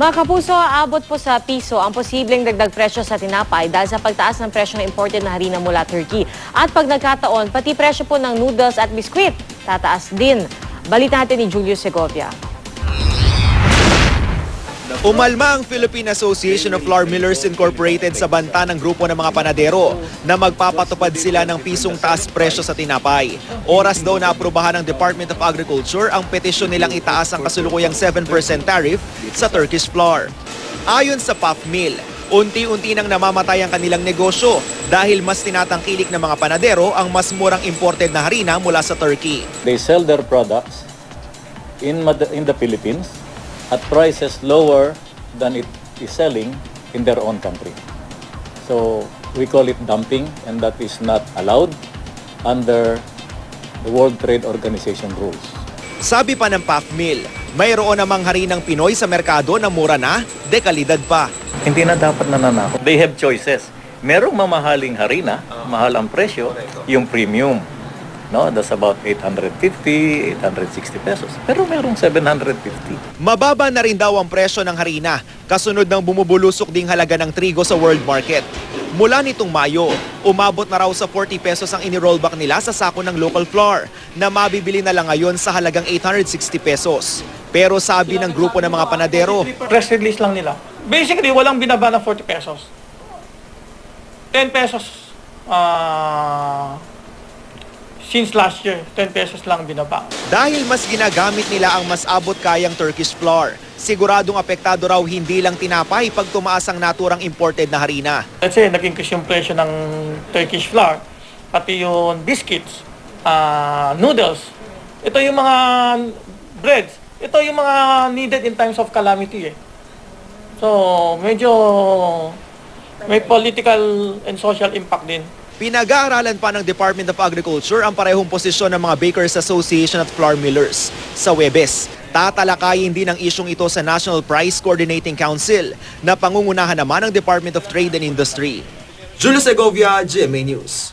Mga kapuso, abot po sa piso ang posibleng dagdag presyo sa tinapay dahil sa pagtaas ng presyo ng imported na harina mula Turkey. At pag nagkataon, pati presyo po ng noodles at biskwit, tataas din. Balita natin ni Julius Segovia. Umalma ang Philippine Association of Flour Millers Incorporated sa banta ng grupo ng mga panadero na magpapatupad sila ng pisong taas presyo sa tinapay. Oras daw na aprubahan ng Department of Agriculture ang petisyon nilang itaas ang kasulukuyang 7% tariff sa Turkish flour. Ayon sa Puff Mill, unti-unti nang namamatay ang kanilang negosyo dahil mas tinatangkilik ng mga panadero ang mas murang imported na harina mula sa Turkey. They sell their products in the Philippines at prices lower than it is selling in their own country. So we call it dumping, and that is not allowed under the World Trade Organization rules. Sabi pa ng Puff Mill, mayroon namang harinang Pinoy sa merkado na mura na, dekalidad pa. Hindi na dapat nananakot. They have choices. Merong mamahaling harina, mahal ang presyo, yung premium. No, that's about 850, 860 pesos. Pero merong 750. Mababa na rin daw ang presyo ng harina, kasunod ng bumubulusok ding halaga ng trigo sa world market. Mula nitong Mayo, umabot na raw sa 40 pesos ang inirollback nila sa sako ng local flour na mabibili na lang ngayon sa halagang 860 pesos. Pero sabi ng grupo ng mga panadero, Press release lang nila. Basically, walang binaba na 40 pesos. 10 pesos since last year, 10 pesos lang binaba. dahil mas ginagamit nila ang mas abot kayang Turkish flour, siguradong apektado raw hindi lang tinapay pag tumaas ang naturang imported na harina. Let's say, nag-increase yung presyo ng Turkish flour, pati yung biscuits, noodles. Ito yung mga breads. Ito yung mga needed in times of calamity. So, medyo may political and social impact din. Pinag-aaralan pa ng Department of Agriculture ang parehong posisyon ng mga Bakers Association at Flour Millers. Sa Huwebes, tatalakayin din ang isyong ito sa National Price Coordinating Council na pangungunahan naman ng Department of Trade and Industry. Julius Segovia, GMA News.